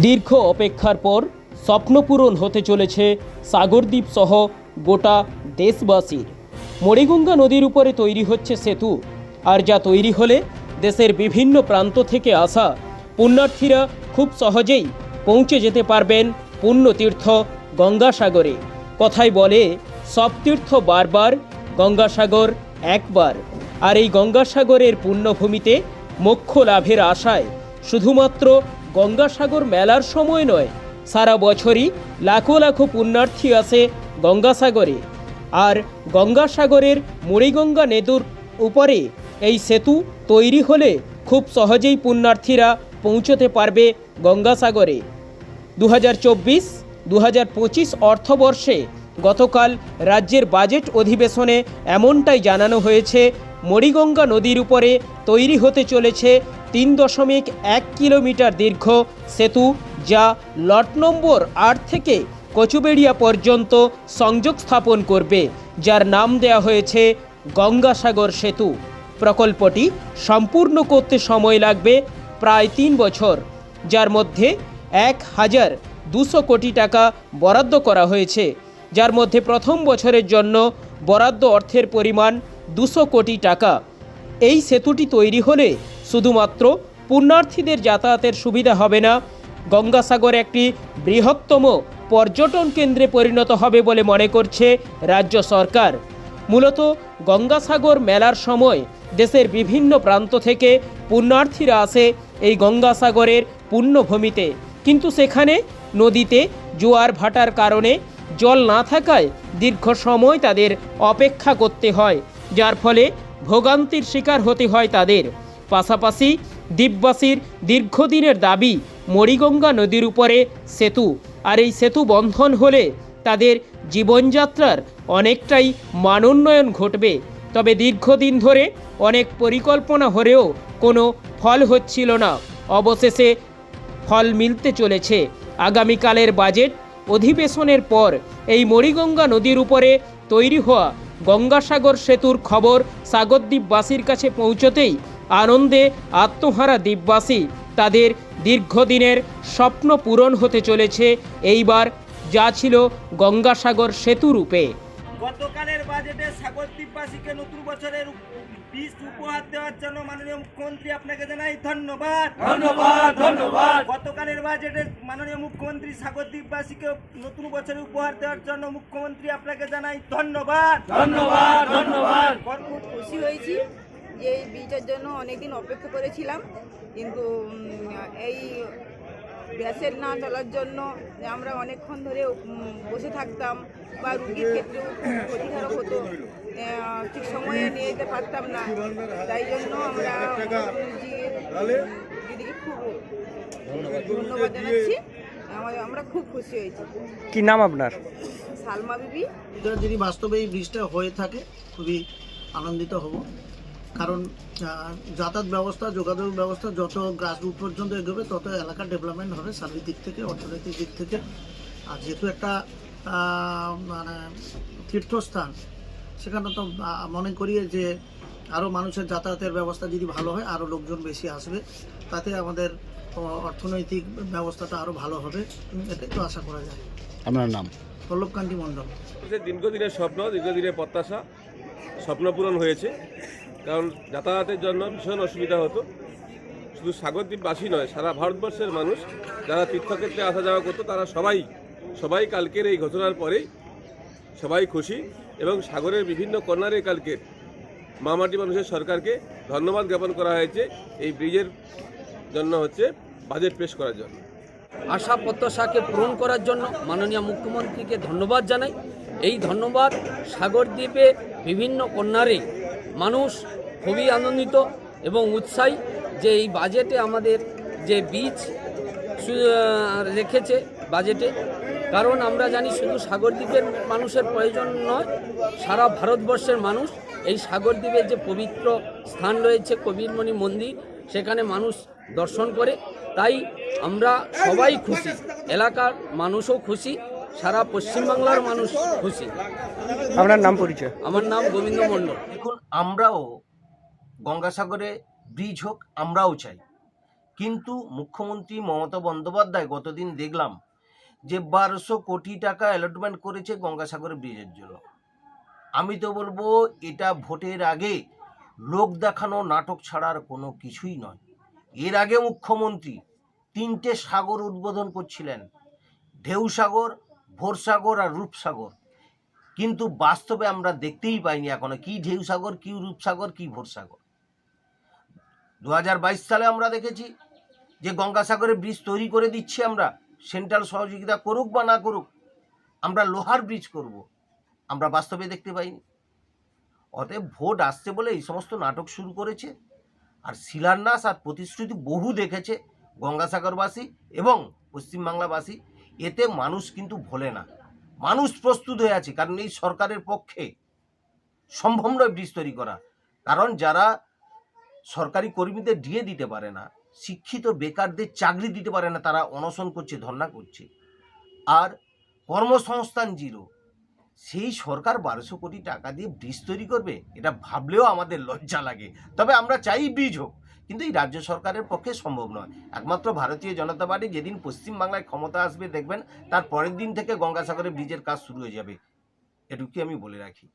দীর্ঘ অপেক্ষার পর স্বপ্নপূরণ হতে চলেছে সাগরদ্বীপ সহ গোটা দেশবাসীর। মণিগঙ্গা নদীর উপরে তৈরি হচ্ছে সেতু, আর যা তৈরি হলে দেশের বিভিন্ন প্রান্ত থেকে আসা পুণ্যার্থীরা খুব সহজেই পৌঁছে যেতে পারবেন পুণ্যতীর্থ গঙ্গাসাগরে। কথাই বলে সব তীর্থ বারবার, গঙ্গাসাগর একবার। আর এই গঙ্গাসাগরের পুণ্যভূমিতে মোক্ষ লাভের আশায় শুধুমাত্র গঙ্গাসাগর মেলার সময় নয়, সারা বছরই লাখো লাখো পুণ্যার্থী আসে গঙ্গাসাগরে। আর গঙ্গাসাগরের মণিগঙ্গা নদীর উপরে এই সেতু তৈরি হলে খুব সহজেই পুণ্যার্থীরা পৌঁছতে পারবে গঙ্গাসাগরে। 2024-2025 অর্থবর্ষে গতকাল রাজ্যের বাজেট অধিবেশনে এমনটাই জানানো হয়েছে। মণিগঙ্গা নদীর উপরে তৈরি হতে চলেছে 3.1 কিলোমিটার দীর্ঘ সেতু, যা লট নম্বর 8 থেকে কচুবেড়িয়া পর্যন্ত সংযোগ স্থাপন করবে, যার নাম দেওয়া হয়েছে গঙ্গাসাগর সেতু। প্রকল্পটি সম্পূর্ণ করতে সময় লাগবে প্রায় 3 বছর, যার মধ্যে 1200 কোটি টাকা বরাদ্দ করা হয়েছে, যার মধ্যে প্রথম বছরের জন্য বরাদ্দ অর্থের পরিমাণ 200 কোটি টাকা। এই সেতুটি তৈরি হলে শুধুমাত্র পুণ্যার্থীদের যাতায়াতের সুবিধা হবে না, গঙ্গাসাগর একটি বৃহত্তম পর্যটন কেন্দ্রে পরিণত হবে বলে মনে করছে রাজ্য সরকার। মূলত গঙ্গাসাগর মেলার সময় দেশের বিভিন্ন প্রান্ত থেকে পুণ্যার্থীরা আসে এই গঙ্গাসাগরের পুণ্যভূমিতে, কিন্তু সেখানে নদীতে জোয়ার ভাটার কারণে জল না থাকায় দীর্ঘ সময় তাদের অপেক্ষা করতে হয়, যার ফলে ভোগান্তির শিকার হতে হয় তাদের। পাশাপাশি দ্বীপবাসীর দীর্ঘদিনের দাবি মণিগঙ্গা নদীর উপরে সেতু, আর এই সেতু বন্ধন হলে তাদের জীবনযাত্রার অনেকটাই মানোন্নয়ন ঘটবে। তবে দীর্ঘদিন ধরে অনেক পরিকল্পনা হলেও কোনো ফল হচ্ছিল না, অবশেষে ফল মিলতে চলেছে। আগামীকালের বাজেট অধিবেশনের পর এই মণিগঙ্গা নদীর উপরে তৈরি হওয়া গঙ্গাসাগর সেতুর খবর সাগরদ্বীপবাসীর কাছে পৌঁছতেই আনন্দে আত্মহারা দ্বীপবাসী। তাদের দীর্ঘদিনের স্বপ্ন পূরণ হতে চলেছে এইবার, যা ছিল গঙ্গাসাগর সেতু রূপে। গতকালের বাজেটে সাগরদ্বীপবাসীকে নতুন বছরের বীজ উপহার দেওয়ার জন্য মাননীয় মুখ্যমন্ত্রী আপনাকে জানাই ধন্যবাদ। ধন্যবাদ ধন্যবাদ। গতকালের বাজেটে মাননীয় মুখ্যমন্ত্রী সাগরদ্বীপবাসীকে নতুন বছরে উপহার দেওয়ার জন্য মুখ্যমন্ত্রী আপনাকে জানাই ধন্যবাদ। ধন্যবাদ ধন্যবাদ। খুব খুশি হয়েছি যে এই বীজের জন্য অনেকদিন অপেক্ষা করেছিলাম, কিন্তু এই গ্যাসের না চলার জন্য আমরা অনেকক্ষণ ধরে বসে থাকতাম, বা রুগীর ক্ষেত্রেও খুব ক্ষতিকারক হতো, ঠিক সময়ে নিয়ে যেতে পারতাম না। তাই জন্য আমরা দিদিকে খুব ধন্যবাদ জানাচ্ছি। আমরা খুব খুশি হয়েছি। কি নাম আপনার? সালমা বিবি। যদি বাস্তবে এই ব্রিজটা হয়ে থাকে খুবই আনন্দিত হব, কারণ যাতায়াত ব্যবস্থা, যোগাযোগ ব্যবস্থা যত গ্রাসরুট পর্যন্ত এগোবে তত এলাকার ডেভেলপমেন্ট হবে সার্বিক দিক থেকে, অর্থনৈতিক দিক থেকে। আর যেহেতু একটা মানে তীর্থস্থান, সেখানে তো মনে করি যে আরও মানুষের যাতায়াতের ব্যবস্থা যদি ভালো হয় আরও লোকজন বেশি আসবে, তাতে আমাদের অর্থনৈতিক ব্যবস্থাটা আরও ভালো হবে, এটাই তো আশা করা যায়। আপনার নাম? পল্লবকান্তি মণ্ডল। দীর্ঘদিনের স্বপ্ন, দীর্ঘদিনের প্রত্যাশা স্বপ্ন পূরণ হয়েছে। কারণ যাতায়াতের জন্য ভীষণ অসুবিধা হতো, শুধু সাগরদ্বীপবাসী নয়, সারা ভারতবর্ষের মানুষ যারা তীর্থক্ষেত্রে আসা যাওয়া করতো তারা সবাই কালকের এই ঘটনার পরেই সবাই খুশি, এবং সাগরের বিভিন্ন কর্নারে কালকের মামাটি মানুষের সরকারকে ধন্যবাদ জ্ঞাপন করা হয়েছে এই ব্রিজের জন্য, হচ্ছে বাজেট পেশ করার জন্য। আশা প্রত্যাশাকে পূরণ করার জন্য মাননীয় মুখ্যমন্ত্রীকে ধন্যবাদ জানাই। এই ধন্যবাদ সাগরদ্বীপে বিভিন্ন কর্নারে মানুষ খুবই আনন্দিত এবং উৎসাহী যে এই বাজেটে আমাদের যে বীজ রেখেছে বাজেটে। কারণ আমরা জানি শুধু সাগরদ্বীপের মানুষের প্রয়োজন নয়, সারা ভারতবর্ষের মানুষ এই সাগরদ্বীপের যে পবিত্র স্থান রয়েছে কবিরমণি মন্দির, সেখানে মানুষ দর্শন করে। তাই আমরা সবাই খুশি, এলাকার মানুষও খুশি, সারা পশ্চিমবাংলার মানুষ খুশি। আপনার নাম, পরিচয়? আমার নাম গোবিন্দ মণ্ডল। দেখুন, আমরাও গঙ্গাসাগরে ব্রিজ হোক আমরাও চাই, কিন্তু মুখ্যমন্ত্রী মমতা বন্দ্যোপাধ্যায় গতদিন দেখলাম যে 1200 কোটি টাকা অ্যালটমেন্ট করেছে গঙ্গাসাগর ব্রিজের জন্য। আমি তো বলবো এটা ভোটের আগে লোক দেখানো নাটক ছাড়ার কোনো কিছুই নয়। এর আগে মুখ্যমন্ত্রী 3টে সাগর উদ্বোধন করছিলেন, ঢেউসাগর, ভোরসাগর আর রূপসাগর, কিন্তু বাস্তবে আমরা দেখতেই পাইনি এখনো কি ঢেউসাগর, কি রূপসাগর, কি ভোরসাগর। 2022 সালে আমরা দেখেছি যে গঙ্গাসাগরে ব্রিজ তৈরি করে দিচ্ছি আমরা, সেন্ট্রাল সহযোগিতা করুক বা না করুক, আমরা লোহার ব্রিজ করব, আমরা বাস্তবে দেখতে পাইনি। অতএব ভোট আসছে বলে এই সমস্ত নাটক শুরু করেছে। আর শিলান্যাস আর প্রতিশ্রুতি বহু দেখেছে গঙ্গাসাগরবাসী এবং পশ্চিমবাংলাবাসী, এতে মানুষ কিন্তু ভোলে না। মানুষ প্রস্তুত হয়ে আছে, কারণ এই সরকারের পক্ষে সম্ভব নয় ব্রিজ তৈরি করা। কারণ যারা সরকারি কর্মীদের ডিএ দিতে পারে না, শিক্ষিত বেকারদের চাকরি দিতে পারে না, তারা অনশন করছে, ধর্ণা করছে, আর কর্মসংস্থান জিরো। সেই সরকার 1200 কোটি টাকা দিয়ে ব্রিজ তৈরি করবে, এটা ভাবলেও আমাদের লজ্জা লাগে। তবে আমরা চাই ব্রিজ হোক, কিন্তু এই রাজ্য সরকারের পক্ষে সম্ভব নয়। একমাত্র ভারতীয় জনতা পার্টি যেদিন পশ্চিমবাংলায় ক্ষমতা আসবে দেখবেন তার পরের দিন থেকে গঙ্গাসাগরে ব্রিজের কাজ শুরু হয়ে যাবে, এটুকুই আমি বলে রাখি।